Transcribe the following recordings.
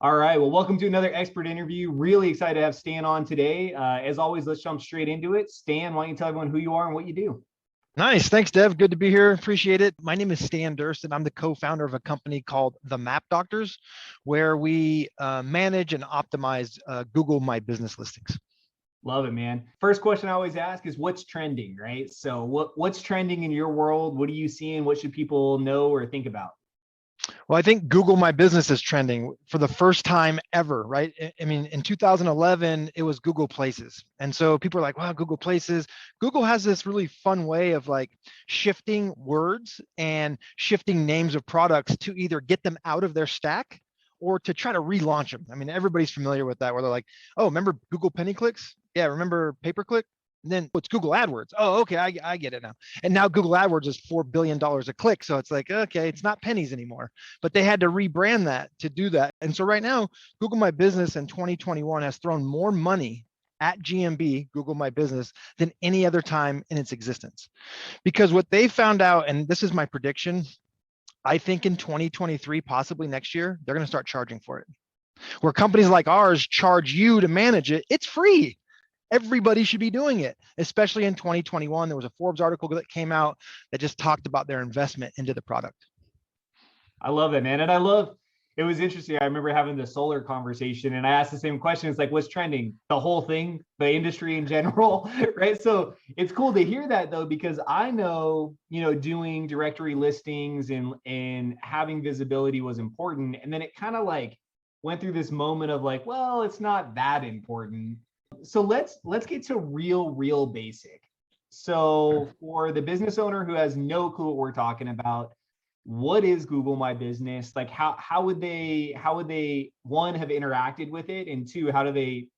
All right. Well, welcome to another expert interview. Really excited to have Stan on today. As always, let's jump straight into it. Stan, why don't you tell everyone who you are and what you do? Nice. Thanks, Dev. Good to be here. Appreciate it. My name is Stan Durst, and I'm the co-founder of a company called The Map Doctors, where we manage and optimize Google My Business listings. Love it, man. First question I always ask is what's trending, right? So what's trending in your world? What are you seeing? What should people know or think about? Well, I think Google My Business is trending for the first time ever, right? I mean, in 2011, it was Google Places. And so people are like, wow, Google Places. Google has this really fun way of like shifting words and shifting names of products to either get them out of their stack or to try to relaunch them. I mean, everybody's familiar with that, where they're like, oh, remember Google Penny Clicks? Yeah, remember pay-per-click? And then it's Google AdWords. Oh, okay, I get it now. And now Google AdWords is $4 billion a click. So it's like, okay, it's not pennies anymore. But they had to rebrand that to do that. And so right now, Google My Business in 2021 has thrown more money at GMB, Google My Business, than any other time in its existence. Because what they found out, and this is my prediction, I think in 2023, possibly next year, they're going to start charging for it. Where companies like ours charge you to manage it, it's free. Everybody should be doing it, especially in 2021. There was a Forbes article that came out that just talked about their investment into the product. I love that, man. And it was interesting. I remember having the solar conversation and I asked the same question. It's like, what's trending? The whole thing, the industry in general, right? So it's cool to hear that though, because I know, doing directory listings and having visibility was important. And then it kind of like went through this moment of like, well, it's not that important. So let's get to real basic. So for the business owner who has no clue what we're talking about, what is Google My Business? Like how would they one have interacted with it, and two, how do they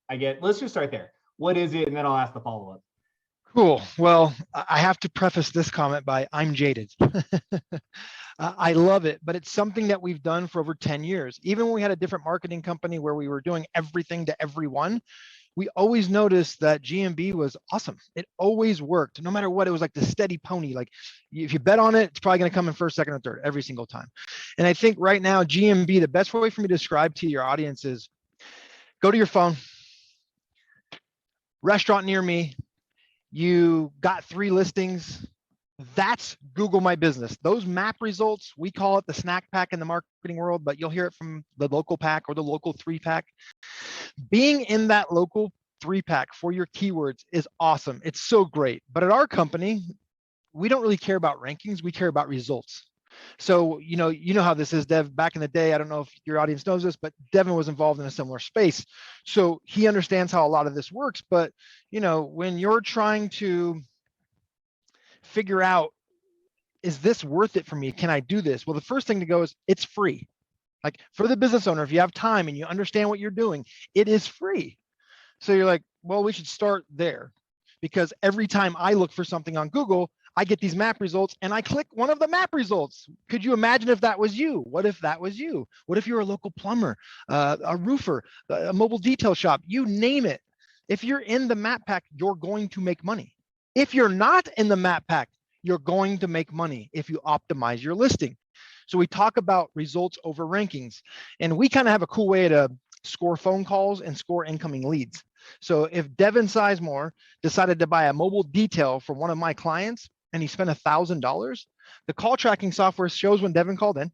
let's just start there. What is it? And then I'll ask the follow-up. Cool. Well, I have to preface this comment by I'm jaded. I love it, but it's something that we've done for over 10 years. Even when we had a different marketing company where we were doing everything to everyone, we always noticed that GMB was awesome. It always worked, no matter what. It was like the steady pony. Like if you bet on it, it's probably going to come in first, second, or third every single time. And I think right now, GMB, the best way for me to describe to your audience is go to your phone, restaurant near me. You got 3 listings. That's Google My Business. Those map results, we call it the snack pack in the marketing world, but you'll hear it from the local pack or the local 3-pack. Being in that local 3-pack for your keywords is awesome. It's so great. But at our company, we don't really care about rankings. We care about results. So, you know how this is, Dev. Back in the day, I don't know if your audience knows this, but Devin was involved in a similar space. So he understands how a lot of this works. But, when you're trying to figure out, is this worth it for me? Can I do this? Well, the first thing to go is it's free. Like for the business owner, if you have time and you understand what you're doing, it is free. So you're like, well, we should start there, because every time I look for something on Google, I get these map results and I click one of the map results. Could you imagine if that was you? What if that was you? What if you're a local plumber, a roofer, a mobile detail shop, you name it. If you're in the map pack, you're going to make money. If you're not in the map pack, you're going to make money if you optimize your listing. So we talk about results over rankings, and we kind of have a cool way to score phone calls and score incoming leads. So if Devin Sizemore decided to buy a mobile detail from one of my clients and he spent $1,000, the call tracking software shows when Devin called in,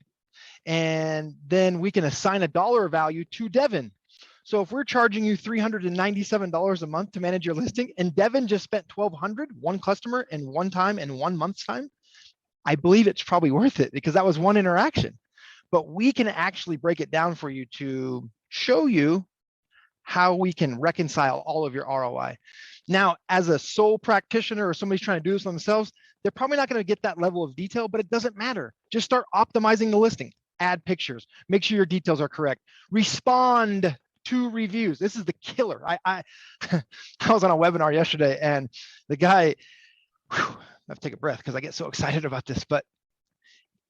and then we can assign a dollar value to Devin. So if we're charging you $397 a month to manage your listing, and Devin just spent $1,200, one customer in one time in 1 month's time, I believe it's probably worth it, because that was one interaction. But we can actually break it down for you to show you how we can reconcile all of your ROI. Now, as a sole practitioner or somebody's trying to do this on themselves, they're probably not going to get that level of detail, but it doesn't matter. Just start optimizing the listing, add pictures, make sure your details are correct, respond to reviews. This is the killer. I was on a webinar yesterday, and the guy, I have to take a breath because I get so excited about this, but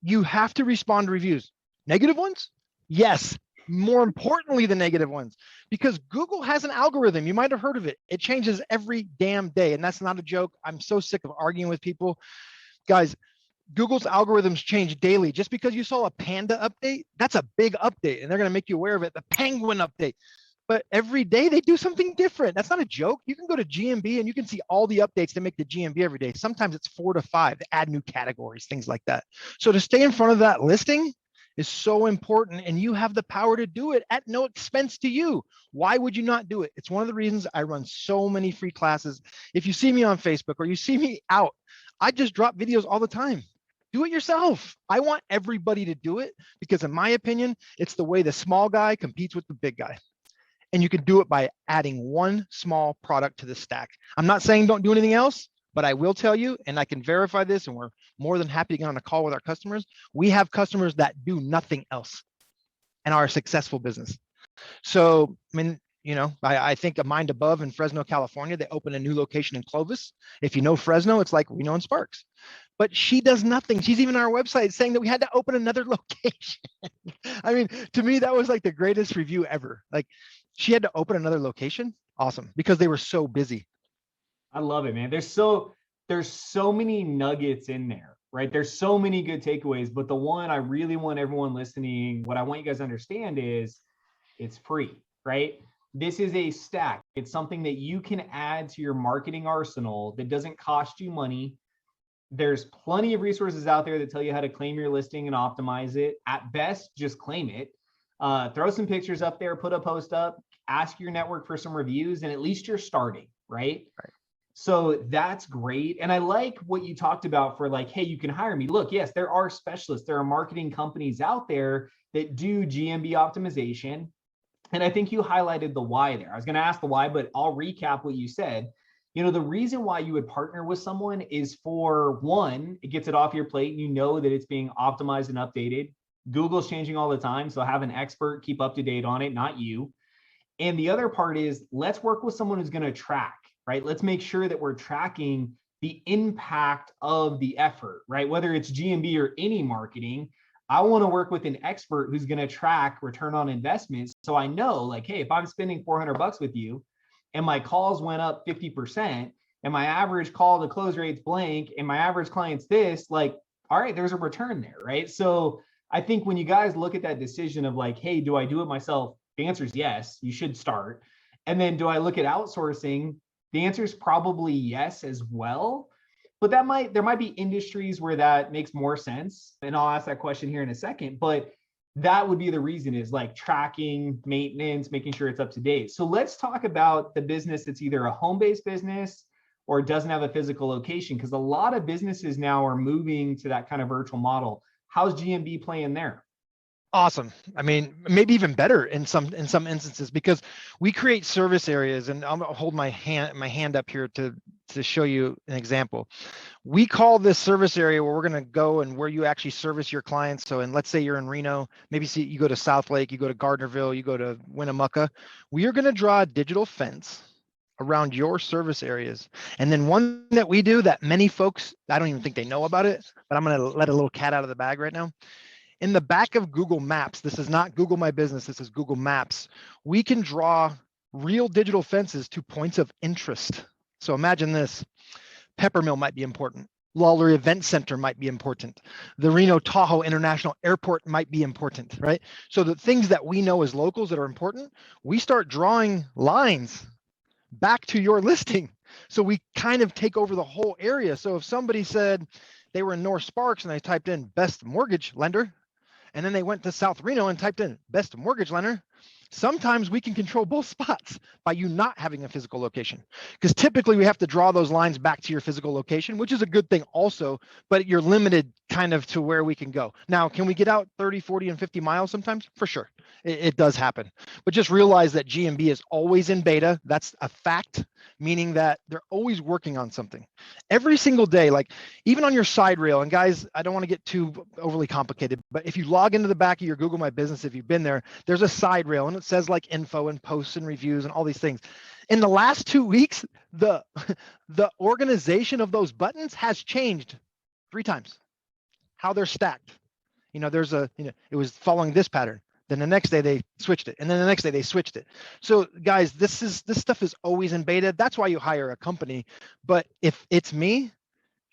you have to respond to reviews. Negative ones? Yes. More importantly, the negative ones, because Google has an algorithm. You might have heard of it. It changes every damn day. And that's not a joke. I'm so sick of arguing with people. Guys, Google's algorithms change daily. Just because you saw a panda update, that's a big update, and they're going to make you aware of it. The penguin update. But every day they do something different. That's not a joke. You can go to GMB and you can see all the updates to make the GMB every day. Sometimes it's 4 to 5 to add new categories, things like that. So to stay in front of that listing is so important, and you have the power to do it at no expense to you. Why would you not do it? It's one of the reasons I run so many free classes. If you see me on Facebook or you see me out, I just drop videos all the time. Do it yourself. I want everybody to do it because, in my opinion, it's the way the small guy competes with the big guy. And you can do it by adding one small product to the stack. I'm not saying don't do anything else, but I will tell you, and I can verify this, and we're more than happy to get on a call with our customers. We have customers that do nothing else and are a successful business. So, I mean, I think a Mind Above in Fresno, California, they opened a new location in Clovis. If you know Fresno, it's like Reno and Sparks. But she does nothing. She's even on our website saying that we had to open another location. I mean, to me, that was like the greatest review ever. Like, she had to open another location. Awesome. Because they were so busy. I love it, man. There's so many nuggets in there, right? There's so many good takeaways, but the one I really want everyone listening, what I want you guys to understand is it's free, right? This is a stack. It's something that you can add to your marketing arsenal that doesn't cost you money. There's plenty of resources out there that tell you how to claim your listing and optimize it. At best, just claim it. Throw some pictures up there, put a post up, ask your network for some reviews, and at least you're starting, right? So that's great. And I like what you talked about for like, hey, you can hire me. Look, yes, there are specialists. There are marketing companies out there that do GMB optimization. And I think you highlighted the why there. I was going to ask the why, but I'll recap what you said. The reason why you would partner with someone is for one, it gets it off your plate. You know that it's being optimized and updated. Google's changing all the time. So have an expert keep up to date on it, not you. And the other part is let's work with someone who's going to track, right? Let's make sure that we're tracking the impact of the effort, right? Whether it's GMB or any marketing, I want to work with an expert who's going to track return on investment. So I know like, hey, if I'm spending $400 with you and my calls went up 50% and my average call to close rate's blank and my average client's this, like, all right, there's a return there, right? So I think when you guys look at that decision of like, hey, do I do it myself? The answer is yes, you should start. And then do I look at outsourcing? The answer is probably yes as well. But there might be industries where that makes more sense. And I'll ask that question here in a second. But that would be the reason is like tracking, maintenance, making sure it's up to date. So let's talk about the business that's either a home-based business or doesn't have a physical location, because a lot of businesses now are moving to that kind of virtual model. How's GMB playing there? Awesome. I mean, maybe even better in some instances, because we create service areas, and I'm gonna hold my hand up here to show you an example. We call this service area where we're going to go and where you actually service your clients. So, and let's say you're in Reno, maybe you go to South Lake, you go to Gardnerville, you go to Winnemucca. We are going to draw a digital fence around your service areas. And then one that we do that many folks, I don't even think they know about it, but I'm going to let a little cat out of the bag right now. In the back of Google Maps, this is not Google My Business, this is Google Maps, we can draw real digital fences to points of interest. So imagine this, Peppermill might be important. Lawler Event Center might be important. The Reno Tahoe International Airport might be important, right? So the things that we know as locals that are important, we start drawing lines back to your listing. So we kind of take over the whole area. So if somebody said they were in North Sparks and they typed in best mortgage lender, and then they went to South Reno and typed in best mortgage lender, sometimes we can control both spots by you not having a physical location. Because typically we have to draw those lines back to your physical location, which is a good thing also, but you're limited kind of to where we can go. Now, can we get out 30, 40, and 50 miles sometimes? For sure. It does happen. But just realize that GMB is always in beta. That's a fact, meaning that they're always working on something. Every single day, like even on your side rail, and guys, I don't want to get too overly complicated, but if you log into the back of your Google My Business, if you've been there, there's a side rail and it says like info and posts and reviews and all these things. In the last 2 weeks, the organization of those buttons has changed 3 times, how they're stacked. There's it was following this pattern. Then the next day they switched it. And then the next day they switched it. So guys, this stuff is always in beta. That's why you hire a company. But if it's me,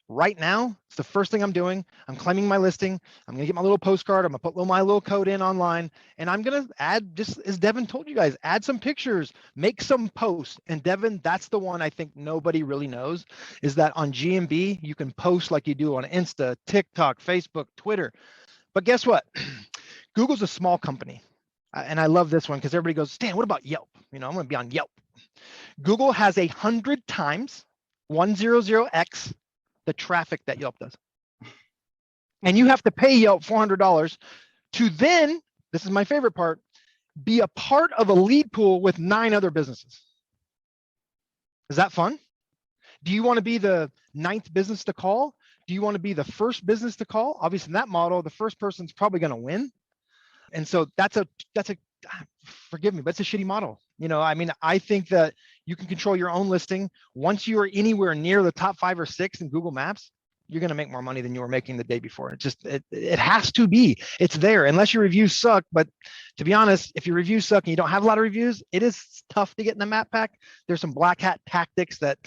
Right now, it's the first thing I'm doing. I'm claiming my listing. I'm gonna get my little postcard. I'm gonna put my little code in online, and I'm gonna add, just as Devin told you guys, add some pictures, make some posts. And Devin, that's the one I think nobody really knows, is that on GMB, you can post like you do on Insta, TikTok, Facebook, Twitter. But guess what? Google's a small company. And I love this one because everybody goes, Stan, what about Yelp? I'm gonna be on Yelp. Google has 100 times, 100x, the traffic that Yelp does. And you have to pay Yelp $400 to then, this is my favorite part, be a part of a lead pool with 9 other businesses. Is that fun? Do you want to be the 9th business to call? Do you want to be the first business to call? Obviously, in that model, the first person's probably going to win. And so that's a, forgive me, but it's a shitty model. I think that you can control your own listing. Once you are anywhere near the top 5 or 6 in Google Maps, you're going to make more money than you were making the day before. It has to be. It's there, unless your reviews suck. But to be honest, if your reviews suck and you don't have a lot of reviews, it is tough to get in the map pack. There's some black hat tactics that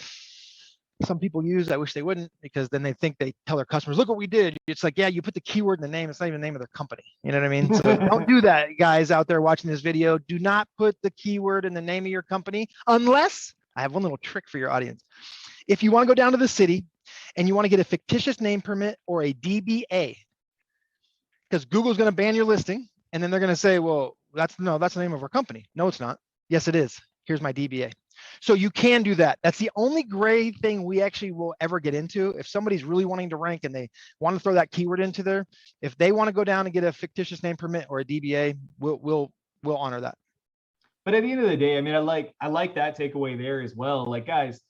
some people use. I wish they wouldn't, because then they think they tell their customers, look what we did. It's like, yeah, you put the keyword in the name. It's not even the name of their company. You know what I mean? So don't do that, guys out there watching this video. Do not put the keyword in the name of your company, unless, I have one little trick for your audience. If you want to go down to the city and you want to get a fictitious name permit or a DBA, because Google's going to ban your listing, and then they're going to say, well, that's the name of our company. No, it's not. Yes, it is. Here's my DBA. So you can do that. That's the only gray thing we actually will ever get into. If somebody's really wanting to rank and they want to throw that keyword into there, if they want to go down and get a fictitious name permit or a DBA, we'll honor that. But at the end of the day, I mean, I like that takeaway there as well. Like, guys,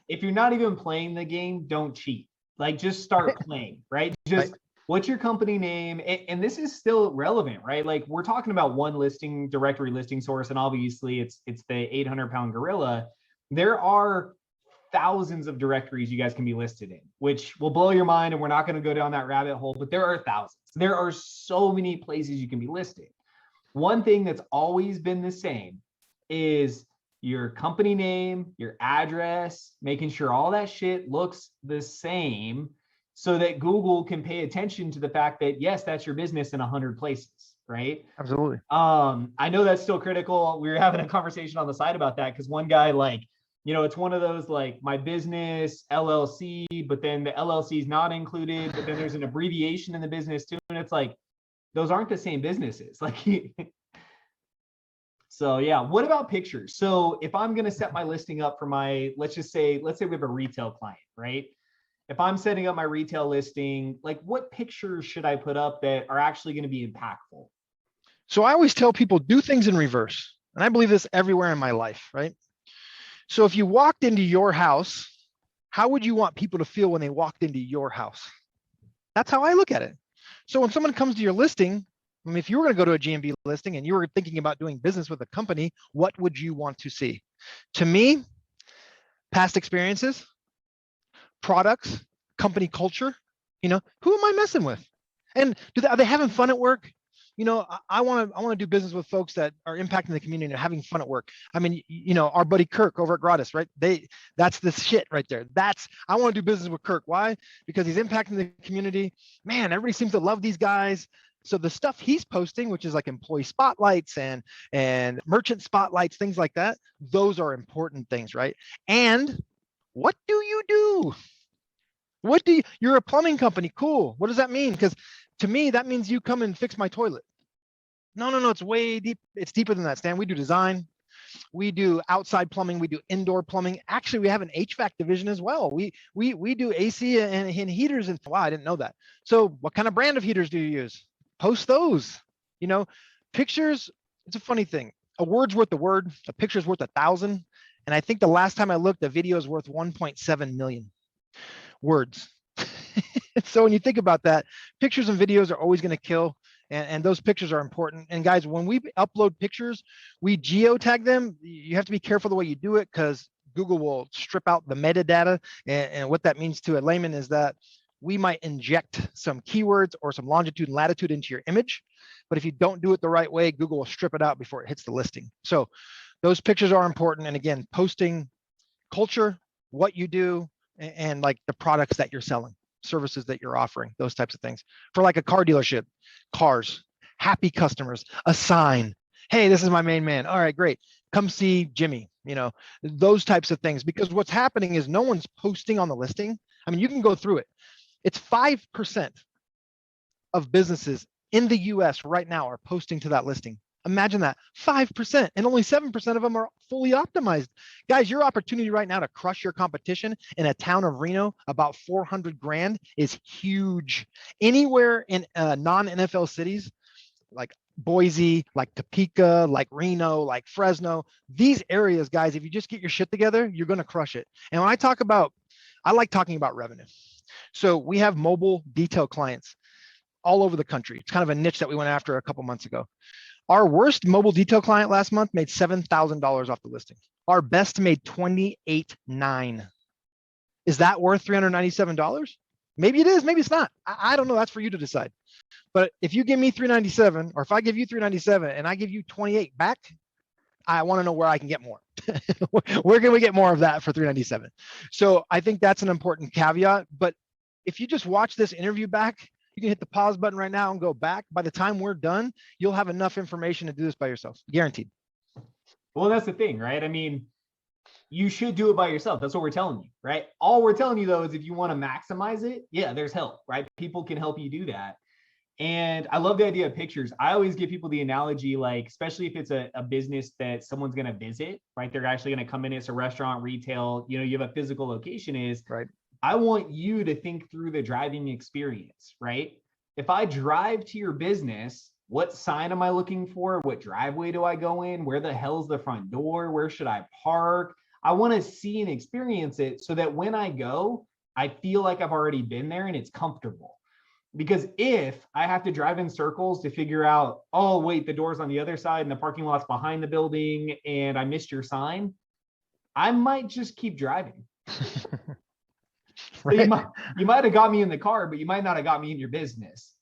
if you're not even playing the game, don't cheat. Like, just start playing, right? Just right. What's your company name? And this is still relevant, right? Like, we're talking about one listing, directory listing source, and obviously it's the 800-pound gorilla. There are thousands of directories you guys can be listed in, which will blow your mind, and we're not going to go down that rabbit hole, but there are thousands. There are so many places you can be listed. One thing that's always been the same is your company name, your address, making sure all that shit looks the same, so that Google can pay attention to the fact that, yes, that's your business in 100 places, right? Absolutely. I know that's still critical. We were having a conversation on the side about that, because one guy, like, it's one of those, like, my business LLC, but then the LLC is not included, but then there's an abbreviation in the business too. And it's like, those aren't the same businesses. Like, so yeah, what about pictures? So if I'm going to set my listing up for my, let's say we have a retail client, right? If I'm setting up my retail listing, like, what pictures should I put up that are actually going to be impactful? So I always tell people, do things in reverse. And I believe this everywhere in my life, right? So if you walked into your house, how would you want people to feel when they walked into your house? That's how I look at it. So when someone comes to your listing, I mean, if you were going to go to a GMB listing and you were thinking about doing business with a company, what would you want to see? To me, past experiences, products, company culture, who am I messing with? And are they having fun at work? I want to do business with folks that are impacting the community and having fun at work. I mean, our buddy Kirk over at Gratis, right? That's the shit right there. I want to do business with Kirk. Why? Because he's impacting the community. Man, everybody seems to love these guys. So the stuff he's posting, which is like employee spotlights and merchant spotlights, things like that, those are important things, right? And what do you do? You're a plumbing company. Cool. What does that mean? Because to me, that means you come and fix my toilet. No. It's way deep. It's deeper than that, Stan. We do design. We do outside plumbing. We do indoor plumbing. Actually, we have an HVAC division as well. We do AC and heaters. And wow, I didn't know that. So what kind of brand of heaters do you use? Post those. Pictures. It's a funny thing. A word's worth a word. A picture's worth 1,000. And I think the last time I looked, the video is worth 1.7 million words. So when you think about that, pictures and videos are always going to kill, and those pictures are important. And guys, when we upload pictures, we geotag them. You have to be careful the way you do it, because Google will strip out the metadata. And what that means to a layman is that we might inject some keywords or some longitude and latitude into your image. But if you don't do it the right way, Google will strip it out before it hits the listing. So those pictures are important. And again, posting culture, what you do, and like the products that you're selling, services that you're offering, those types of things. For like a car dealership, cars, happy customers, a sign. Hey, this is my main man. All right, great. Come see Jimmy, those types of things. Because what's happening is no one's posting on the listing. I mean, you can go through it. It's 5% of businesses in the US right now are posting to that listing. Imagine that, 5%, and only 7% of them are fully optimized. Guys, your opportunity right now to crush your competition in a town of Reno, about 400 grand, is huge. Anywhere in non-NFL cities, like Boise, like Topeka, like Reno, like Fresno, these areas, guys, if you just get your shit together, you're going to crush it. And when I like talking about revenue. So we have mobile detail clients all over the country. It's kind of a niche that we went after a couple months ago. Our worst mobile detail client last month made $7,000 off the listing. Our best made $28,900. Is that worth $397? Maybe it is, maybe it's not. I don't know. That's for you to decide. But if you give me $397, or if I give you $397 and I give you $28 back, I want to know where I can get more. Where can we get more of that for $397? So I think that's an important caveat. But if you just watch this interview back, you can hit the pause button right now and go back. By the time we're done, you'll have enough information to do this by yourself. Guaranteed. Well, that's the thing, right? I mean, you should do it by yourself. That's what we're telling you, right? All we're telling you, though, is if you want to maximize it, yeah, there's help, right? People can help you do that. And I love the idea of pictures. I always give people the analogy, like, especially if it's a business that someone's going to visit, right? They're actually going to come in, it's a restaurant, retail, you have a physical location is, right. I want you to think through the driving experience, right? If I drive to your business, what sign am I looking for? What driveway do I go in? Where the hell's the front door? Where should I park? I want to see and experience it so that when I go, I feel like I've already been there and it's comfortable. Because if I have to drive in circles to figure out, oh, wait, the door's on the other side and the parking lot's behind the building and I missed your sign, I might just keep driving. Right. So you might have got me in the car, but you might not have got me in your business.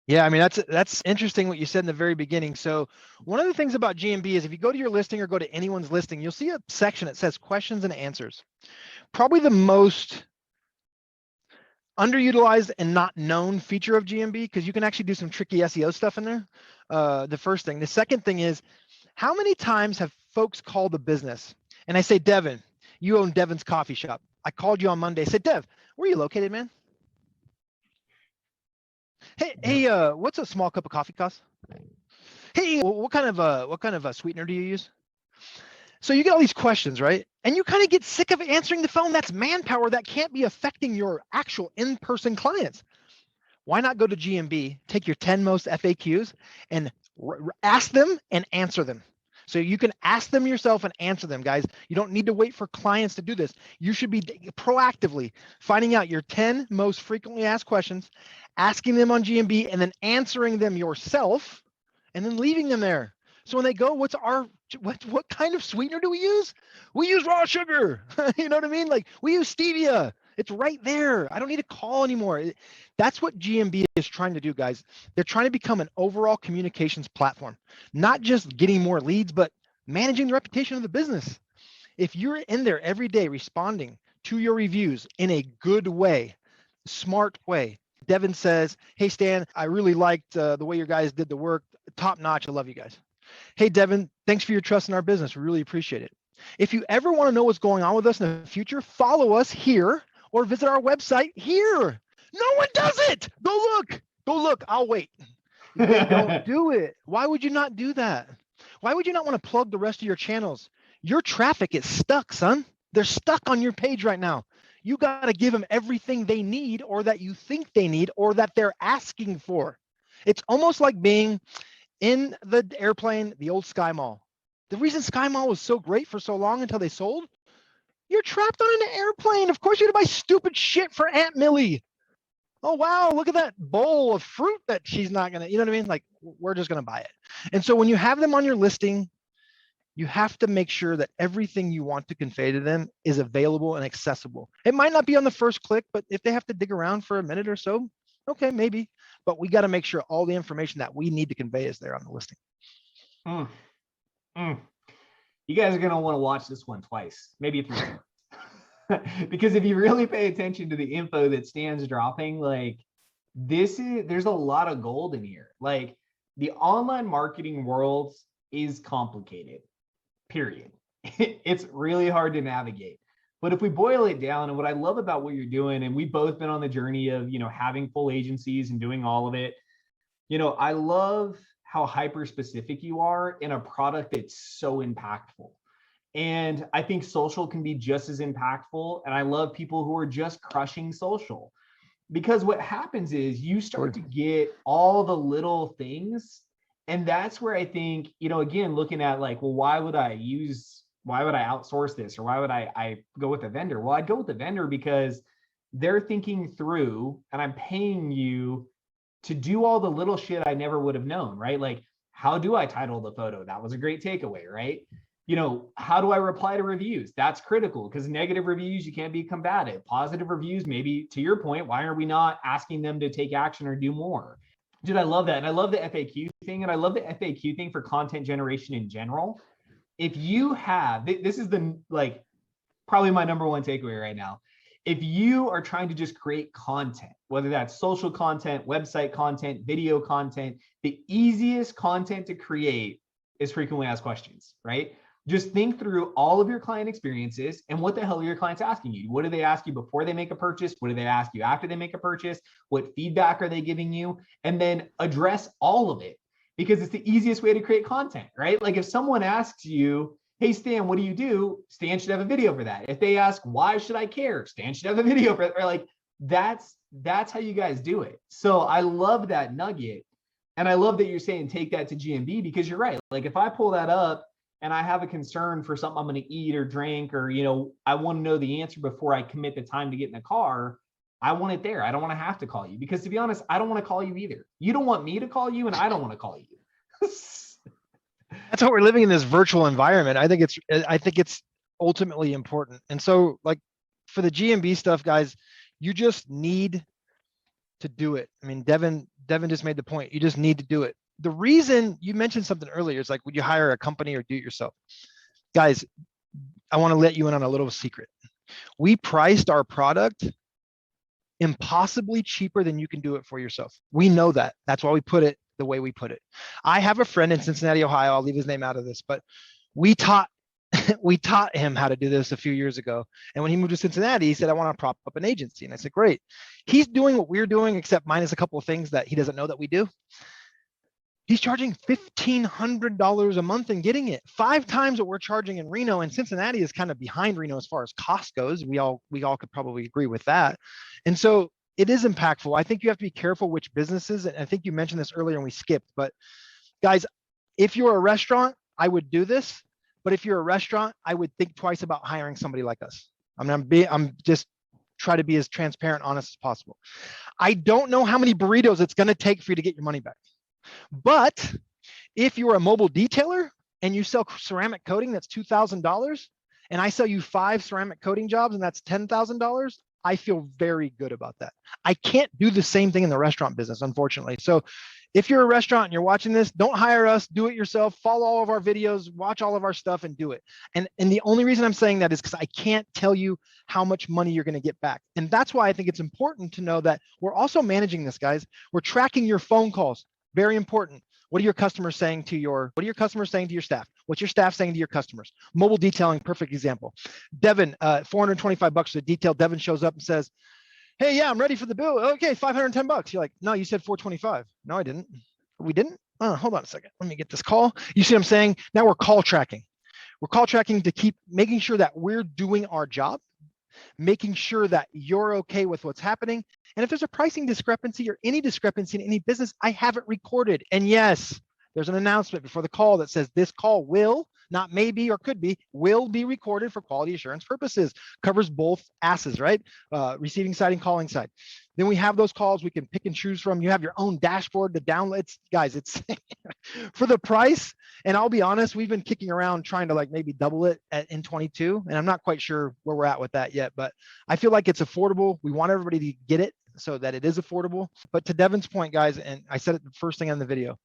Yeah, I mean, that's interesting what you said in the very beginning. So one of the things about GMB is if you go to your listing or go to anyone's listing, you'll see a section that says questions and answers. Probably the most underutilized and not known feature of GMB, because you can actually do some tricky SEO stuff in there. The first thing. The second thing is, how many times have folks called the business and I say, Devin, you own Devin's Coffee Shop. I called you on Monday. I said, Dev, where are you located, man? Hey, what's a small cup of coffee cost? Hey, what kind of a sweetener do you use? So you get all these questions, right? And you kind of get sick of answering the phone. That's manpower that can't be affecting your actual in-person clients. Why not go to GMB, take your 10 most FAQs and ask them and answer them. So you can ask them yourself and answer them, guys. You don't need to wait for clients to do this. You should be proactively finding out your 10 most frequently asked questions, asking them on GMB, and then answering them yourself, and then leaving them there. So when they go, what kind of sweetener do we use? We use raw sugar. You know what I mean? Like, we use stevia. It's right there. I don't need to call anymore. That's what GMB is trying to do, guys. They're trying to become an overall communications platform, not just getting more leads, but managing the reputation of the business. If you're in there every day responding to your reviews in a good way, smart way. Devin says, hey, Stan, I really liked the way your guys did the work. Top notch. I love you guys. Hey, Devin, thanks for your trust in our business. We really appreciate it. If you ever want to know what's going on with us in the future, follow us here or visit our website here. No one does it. Go look. I'll wait. They don't do it. Why would you not do that? Why would you not want to plug the rest of your channels? Your traffic is stuck, son. They're stuck on your page right now. You got to give them everything they need or that you think they need or that they're asking for. It's almost like being in the airplane, the old Sky Mall. The reason Sky Mall was so great for so long until they sold, you're trapped on an airplane. Of course you're going to buy stupid shit for Aunt Millie. Oh, wow, look at that bowl of fruit that she's not going to, you know what I mean? Like, we're just going to buy it. And so when you have them on your listing, you have to make sure that everything you want to convey to them is available and accessible. It might not be on the first click, but if they have to dig around for a minute or so, okay, maybe. But we got to make sure all the information that we need to convey is there on the listing. You guys are going to want to watch this one twice, maybe 3 times. Because if you really pay attention to the info that Stan's dropping, like there's a lot of gold in here. Like the online marketing world is complicated, period. It's really hard to navigate. But if we boil it down, and what I love about what you're doing, and we've both been on the journey of, having full agencies and doing all of it, I love how hyper specific you are in a product that's so impactful. And I think social can be just as impactful. And I love people who are just crushing social, because what happens is you start to get all the little things. And that's where I think, again, looking at like, well, why would I outsource this? Or why would I go with a vendor? Well, I'd go with the vendor because they're thinking through, and I'm paying you to do all the little shit I never would have known, right? Like, how do I title the photo? That was a great takeaway, right? How do I reply to reviews? That's critical, because negative reviews, you can't be combative. Positive reviews, maybe to your point, why are we not asking them to take action or do more? Dude, I love that. And I love the FAQ thing. And I love the FAQ thing for content generation in general. If you have, this is probably my number one takeaway right now. If you are trying to just create content, whether that's social content, website content, video content, the easiest content to create is frequently asked questions, right? Just think through all of your client experiences and what the hell are your clients asking you? What do they ask you before they make a purchase? What do they ask you after they make a purchase? What feedback are they giving you? And then address all of it, because it's the easiest way to create content, right? Like if someone asks you, hey, Stan, what do you do? Stan should have a video for that. If they ask, why should I care? Stan should have a video for that. Or like, that's how you guys do it. So I love that nugget. And I love that you're saying, take that to GMB, because you're right. Like if I pull that up and I have a concern for something I'm going to eat or drink, or, I want to know the answer before I commit the time to get in the car, I want it there. I don't want to have to call you, because to be honest, I don't want to call you either. You don't want me to call you, and I don't want to call you. That's what we're living in, this virtual environment. I think it's ultimately important. And so like for the GMB stuff, guys, you just need to do it. I mean, Devin just made the point. You just need to do it. The reason you mentioned something earlier is like, would you hire a company or do it yourself? Guys, I want to let you in on a little secret. We priced our product impossibly cheaper than you can do it for yourself. We know that. That's why we put it the way we put it. I have a friend in Cincinnati, Ohio. I'll leave his name out of this, but we taught him how to do this a few years ago. And when he moved to Cincinnati, he said, I want to prop up an agency. And I said, great. He's doing what we're doing, except minus a couple of things that he doesn't know that we do. He's charging $1,500 a month and getting it 5 times what we're charging in Reno. And Cincinnati is kind of behind Reno as far as cost goes. We all could probably agree with that. And so it is impactful. I think you have to be careful which businesses, and I think you mentioned this earlier and we skipped, but guys, if you're a restaurant, I would do this. But if you're a restaurant, I would think twice about hiring somebody like us. I mean, I'm just try to be as transparent, honest as possible. I don't know how many burritos it's going to take for you to get your money back. But if you're a mobile detailer and you sell ceramic coating, that's $2,000, and I sell you 5 ceramic coating jobs and that's $10,000, I feel very good about that. I can't do the same thing in the restaurant business, unfortunately. So if you're a restaurant and you're watching this, don't hire us, do it yourself, follow all of our videos, watch all of our stuff and do it. And the only reason I'm saying that is because I can't tell you how much money you're going to get back. And that's why I think it's important to know that we're also managing this, guys. We're tracking your phone calls. Very important. What are your customers saying to your staff? What's your staff saying to your customers? Mobile detailing, perfect example. Devin, $425 for the detail. Devin shows up and says, hey, yeah, I'm ready for the bill. Okay, $510. You're like, no, you said $425. No, I didn't. We didn't? Hold on a second. Let me get this call. You see what I'm saying? Now we're call tracking. We're call tracking to keep making sure that we're doing our job, making sure that you're okay with what's happening. And if there's a pricing discrepancy or any discrepancy in any business, I have it recorded. And yes, there's an announcement before the call that says this call will, not maybe or could be, will be recorded for quality assurance purposes. Covers both asses, right? Receiving side and calling side. Then we have those calls we can pick and choose from. You have your own dashboard to download. Guys, it's for the price. And I'll be honest, we've been kicking around trying to like maybe double it in 22. And I'm not quite sure where we're at with that yet, but I feel like it's affordable. We want everybody to get it so that it is affordable. But to Devin's point, guys, and I said it the first thing on the video,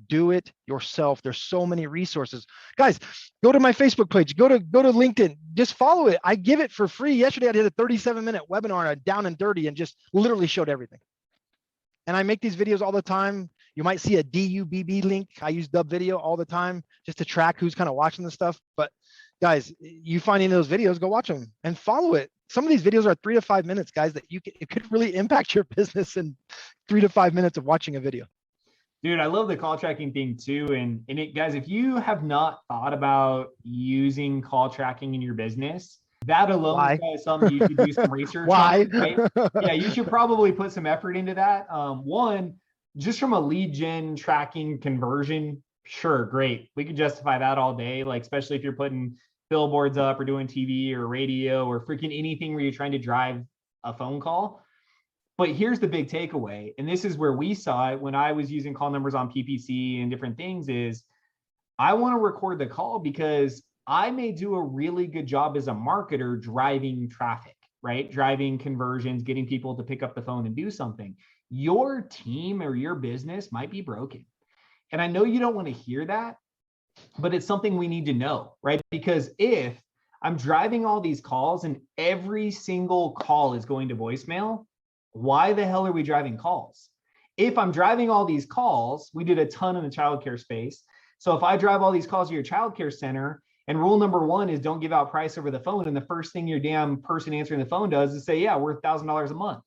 Do it yourself. There's so many resources. Guys, go to my Facebook page, go to LinkedIn, just follow it. I give it for free. Yesterday I did a 37-minute webinar on Down and Dirty and just literally showed everything. And I make these videos all the time. You might see a DUBB link. I use Dub Video all the time just to track who's kind of watching the stuff. But guys, you find any of those videos, go watch them and follow it. Some of these videos are 3 to 5 minutes, guys, that it could really impact your business in 3 to 5 minutes of watching a video. Dude, I love the call tracking thing too. And it, guys, if you have not thought about using call tracking in your business, that alone is something you should do some research on, right? Yeah, you should probably put some effort into that. One, just from a lead gen tracking conversion, sure, great. We could justify that all day, like especially if you're putting billboards up or doing TV or radio or freaking anything where you're trying to drive a phone call. But here's the big takeaway, and this is where we saw it when I was using call numbers on PPC and different things, is I want to record the call because I may do a really good job as a marketer driving traffic, right? Driving conversions, getting people to pick up the phone and do something. Your team or your business might be broken. And I know you don't want to hear that, but it's something we need to know, right? Because if I'm driving all these calls and every single call is going to voicemail, why the hell are we driving calls? If I'm driving all these calls, we did a ton in the childcare space. So if I drive all these calls to your childcare center, and rule number one is don't give out price over the phone, and the first thing your damn person answering the phone does is say, yeah, we're $1,000 a month.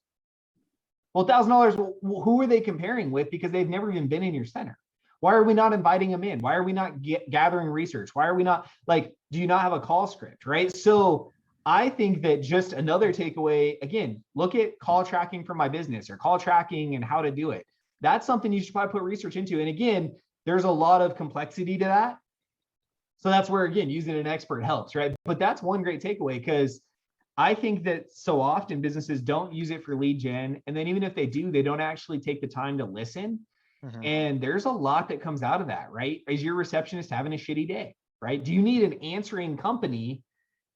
Well, $1,000, who are they comparing with? Because they've never even been in your center. Why are we not inviting them in? Why are we not gathering research? Why are we not, like, do you not have a call script, right? So I think that just another takeaway, again, look at call tracking for my business or call tracking and how to do it. That's something you should probably put research into. And again, there's a lot of complexity to that. So that's where, again, using an expert helps, right? But that's one great takeaway, because I think that so often businesses don't use it for lead gen. And then even if they do, they don't actually take the time to listen. Mm-hmm. And there's a lot that comes out of that, right? Is your receptionist having a shitty day, right? Do you need an answering company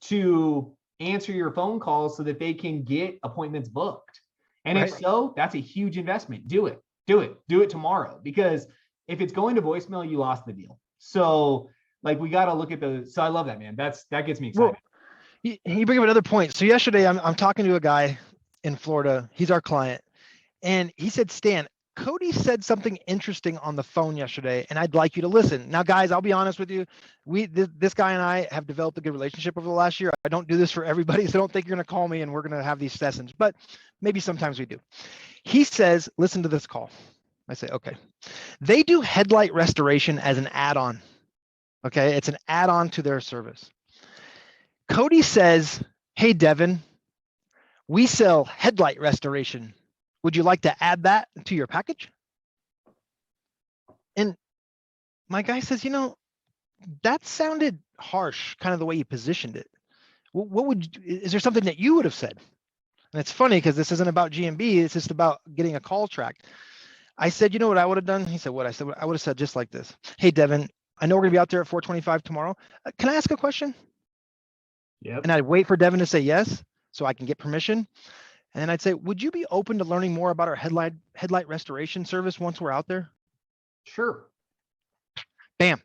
to answer your phone calls so that they can get appointments booked? And if so, that's a huge investment. Do it tomorrow, because if it's going to voicemail, you lost the deal. So like, we got to look at so I love that, man. That gets me excited. Well, you bring up another point. So yesterday I'm talking to a guy in Florida. He's our client. And he said, Stan, Cody said something interesting on the phone yesterday, and I'd like you to listen. Now, guys, I'll be honest with you. This guy and I have developed a good relationship over the last year. I don't do this for everybody, so don't think you're going to call me and we're going to have these sessions, but maybe sometimes we do. He says, listen to this call. I say, okay. They do headlight restoration as an add-on. Okay, it's an add-on to their service. Cody says, hey, Devin, we sell headlight restoration. Would you like to add that to your package? And my guy says, that sounded harsh, kind of the way you positioned it. Is there something that you would have said? And it's funny because this isn't about GMB. It's just about getting a call tracked. I said, you know what I would have done? He said, what? I said, I would have said just like this. Hey, Devin, I know we're going to be out there at 4:25 tomorrow. Can I ask a question? Yep. And I'd wait for Devin to say yes, so I can get permission. And then I'd say, would you be open to learning more about our headlight restoration service once we're out there? Sure. Bam.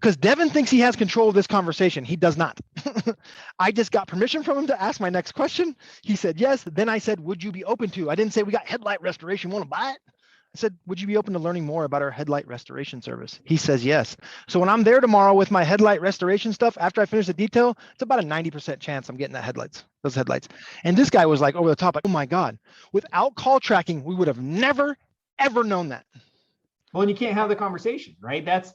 Because Devin thinks he has control of this conversation. He does not. I just got permission from him to ask my next question. He said yes. Then I said, would you be open to? I didn't say we got headlight restoration. Want to buy it? I said, would you be open to learning more about our headlight restoration service? He says yes. So when I'm there tomorrow with my headlight restoration stuff, after I finish the detail, it's about a 90% chance I'm getting those headlights. And this guy was like over the top, like, oh my God, without call tracking, we would have never, ever known that. Well, and you can't have the conversation, right? That's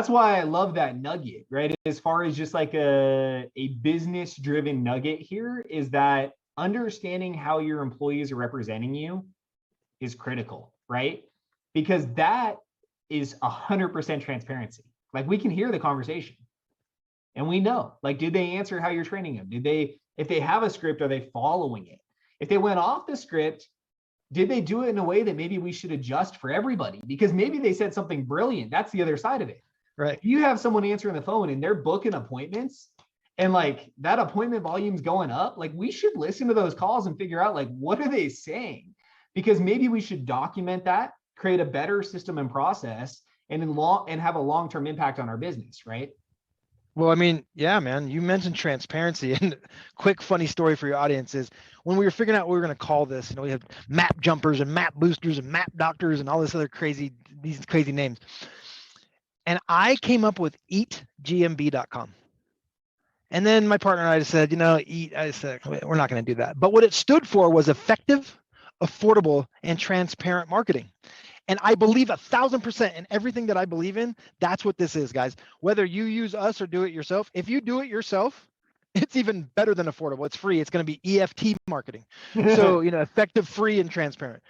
why I love that nugget, right? As far as just like a business driven nugget here, is that understanding how your employees are representing you is critical, right? Because that is 100% transparency. Like, we can hear the conversation and we know, like, did they answer how you're training them? If they have a script, are they following it? If they went off the script, did they do it in a way that maybe we should adjust for everybody? Because maybe they said something brilliant. That's the other side of it. Right. If you have someone answering the phone and they're booking appointments and like that appointment volume's going up, like, we should listen to those calls and figure out, like, what are they saying? Because maybe we should document that, create a better system and process, and have a long-term impact on our business, right? Well, I mean, yeah, man, you mentioned transparency, and quick funny story for your audience is when we were figuring out what we were going to call this, we have map jumpers and map boosters and map doctors and all this other these crazy names. And I came up with eatgmb.com. And then my partner and I just said, I said, we're not going to do that. But what it stood for was effective, affordable, and transparent marketing. And I believe 1,000% in everything that I believe in. That's what this is, guys. Whether you use us or do it yourself, if you do it yourself, it's even better than affordable. It's free. It's going to be EFT marketing. So, effective, free, and transparent.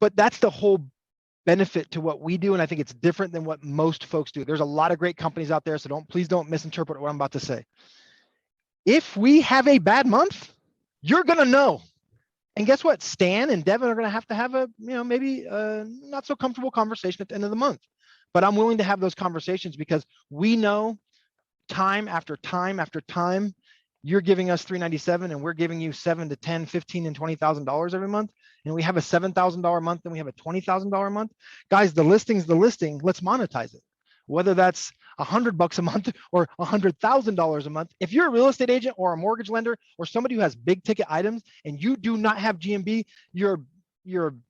But that's the whole benefit to what we do. And I think it's different than what most folks do. There's a lot of great companies out there. So please don't misinterpret what I'm about to say. If we have a bad month, you're going to know. And guess what? Stan and Devin are going to have a, maybe not so comfortable conversation at the end of the month. But I'm willing to have those conversations because we know time after time after time, you're giving us $397 and we're giving you $7 to $10, $15, and $20,000 every month. And we have a $7,000 month and we have a $20,000 month. Guys, the listing's the listing. Let's monetize it. Whether that's $100 a month or $100,000 a month. If you're a real estate agent or a mortgage lender or somebody who has big ticket items and you do not have GMB, you're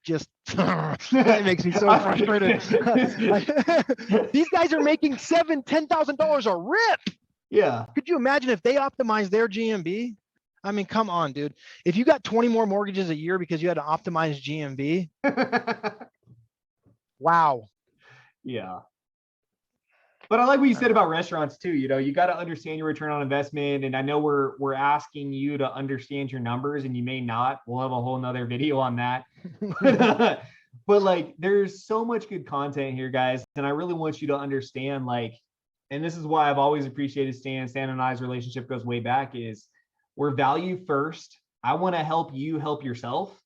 just, that makes me so frustrated. These guys are making $7,000, $10,000 a rip. Yeah. Could you imagine if they optimize their GMB? I mean, come on, dude. If you got 20 more mortgages a year because you had to optimize GMB, wow. Yeah. But I like what you said about restaurants too. You got to understand your return on investment. And I know we're asking you to understand your numbers, and you may not. We'll have a whole nother video on that. But like, there's so much good content here, guys. And I really want you to understand, and this is why I've always appreciated Stan. Stan and I's relationship goes way back, is we're value first. I want to help you help yourself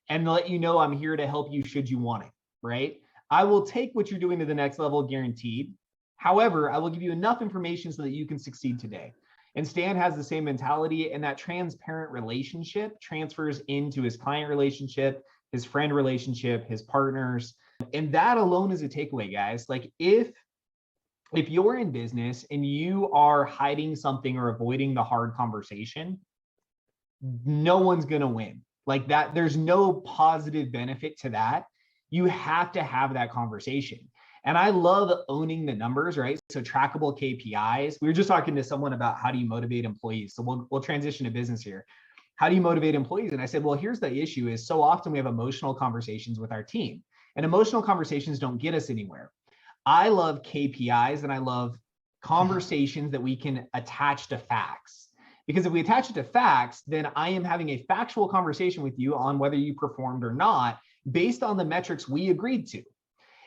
and let you know I'm here to help you should you want it, right? I will take what you're doing to the next level, guaranteed. However, I will give you enough information so that you can succeed today. And Stan has the same mentality, and that transparent relationship transfers into his client relationship, his friend relationship, his partners. And that alone is a takeaway, guys. Like if you're in business and you are hiding something or avoiding the hard conversation, no one's going to win. Like that, there's no positive benefit to that. You have to have that conversation. And I love owning the numbers, right? So trackable KPIs. We were just talking to someone about how do you motivate employees. So we'll transition to business here. How do you motivate employees? And I said, well, here's the issue is so often we have emotional conversations with our team, and emotional conversations don't get us anywhere. I love KPIs and I love conversations that we can attach to facts. Because if we attach it to facts, then I am having a factual conversation with you on whether you performed or not based on the metrics we agreed to.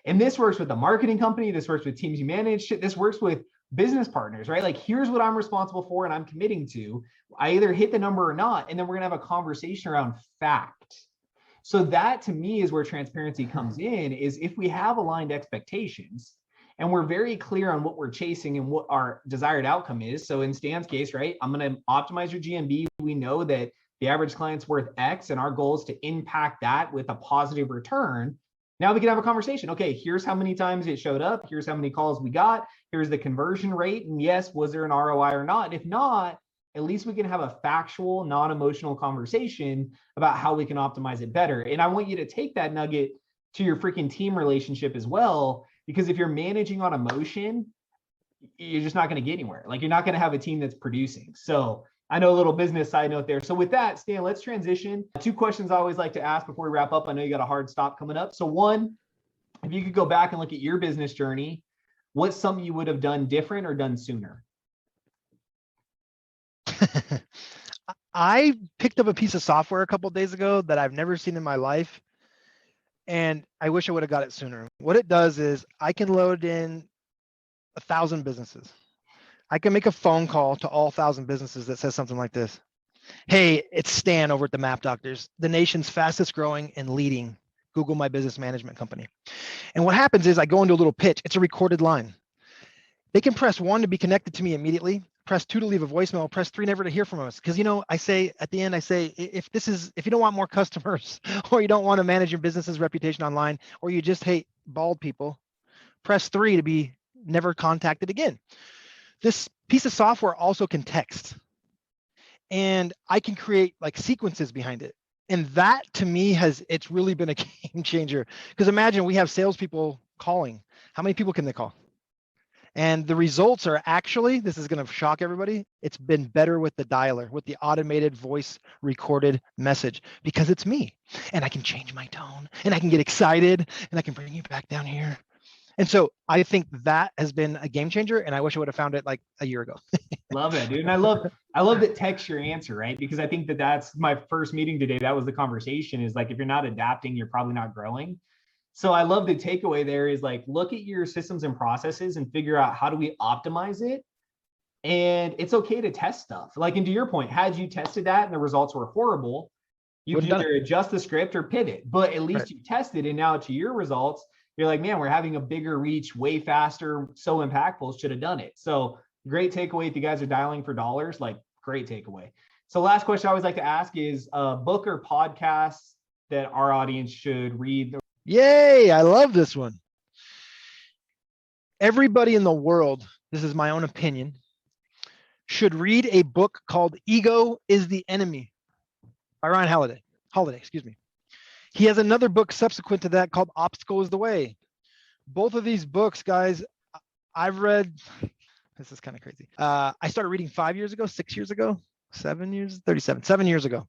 And this works with the marketing company. This works with teams you manage. This works with business partners, right? Like, here's what I'm responsible for and I'm committing to. I either hit the number or not. And then we're going to have a conversation around fact. So that to me is where transparency comes in, is if we have aligned expectations and we're very clear on what we're chasing and what our desired outcome is. So in Stan's case, right, I'm going to optimize your GMB. We know that the average client's worth X and our goal is to impact that with a positive return. Now we can have a conversation. Okay, here's how many times it showed up. Here's how many calls we got. Here's the conversion rate. And yes, was there an ROI or not? And if not, at least we can have a factual, non-emotional conversation about how we can optimize it better. And I want you to take that nugget to your freaking team relationship as well, because if you're managing on emotion, you're just not going to get anywhere. Like, you're not going to have a team that's producing. So I know a little business side note there. So with that, Stan, let's transition. 2 questions I always like to ask before we wrap up. I know you got a hard stop coming up. So one, if you could go back and look at your business journey, what's something you would have done different or done sooner? I picked up a piece of software a couple of days ago that I've never seen in my life, and I wish I would have got it sooner. What it does is I can load in 1,000 businesses. I can make a phone call to all 1,000 businesses that says something like this. Hey, it's Stan over at the Map Doctors, the nation's fastest growing and leading Google My Business management company. And what happens is I go into a little pitch. It's a recorded line. They can press 1 to be connected to me immediately, press 2 to leave a voicemail, press 3 never to hear from us. Because, I say at the end, if you don't want more customers, or you don't want to manage your business's reputation online, or you just hate bald people, press 3 to be never contacted again. This piece of software also can text, and I can create like sequences behind it. And that to me it's really been a game changer, because imagine we have salespeople calling. How many people can they call? And the results are actually, this is going to shock everybody, it's been better with the dialer, with the automated voice recorded message, because it's me and I can change my tone and I can get excited and I can bring you back down here. And so I think that has been a game changer, and I wish I would have found it like a year ago. Love it, dude. And I love that text your answer, right? Because I think that's my first meeting today. That was the conversation, is like, if you're not adapting, you're probably not growing. So I love the takeaway there is like, look at your systems and processes and figure out how do we optimize it. And it's okay to test stuff. Like, and to your point, had you tested that and the results were horrible, you can either adjust the script or pivot, but at least you tested. And now to your results, you're like, man, we're having a bigger reach, way faster, so impactful, should have done it. So great takeaway. If you guys are dialing for dollars, like, great takeaway. So last question I always like to ask is book or podcast that our audience should read. Yay, I love this one. Everybody in the world, this is my own opinion, should read a book called Ego is the Enemy by Ryan Holiday, excuse me. He has another book subsequent to that called Obstacle is the Way. Both of these books, guys, I've read, this is kind of crazy. I started reading 5 years ago, 6 years ago, 7 years, 37, 7 years ago.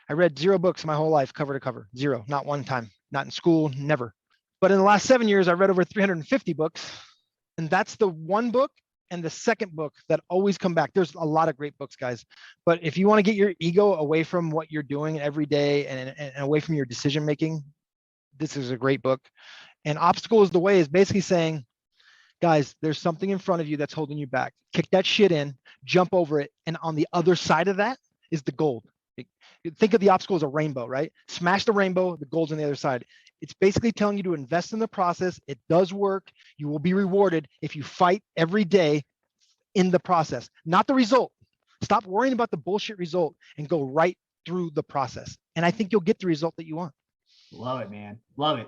I read 0 books my whole life, cover to cover, 0, not one time. Not in school, never. But in the last 7 years, I read over 350 books. And that's the one book and the second book that always come back. There's a lot of great books, guys. But if you want to get your ego away from what you're doing every day and away from your decision making, this is a great book. And Obstacle is the Way is basically saying, guys, there's something in front of you that's holding you back. Kick that shit in, jump over it. And on the other side of that is the gold. Think of the obstacle as a rainbow, right? Smash the rainbow, the gold's on the other side. It's basically telling you to invest in the process. It does work. You will be rewarded if you fight every day in the process, not the result. Stop worrying about the bullshit result and go right through the process. And I think you'll get the result that you want. Love it, man. Love it.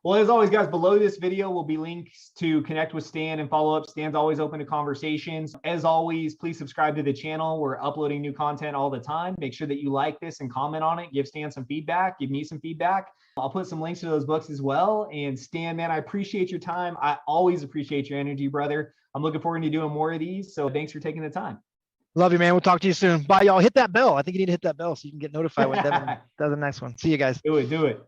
Well, as always, guys, below this video will be links to connect with Stan and follow up. Stan's always open to conversations. As always, please subscribe to the channel. We're uploading new content all the time. Make sure that you like this and comment on it. Give Stan some feedback. Give me some feedback. I'll put some links to those books as well. And Stan, man, I appreciate your time. I always appreciate your energy, brother. I'm looking forward to doing more of these. So thanks for taking the time. Love you, man. We'll talk to you soon. Bye, y'all. Hit that bell. I think you need to hit that bell so you can get notified when Devin does the next one. See you guys. Do it.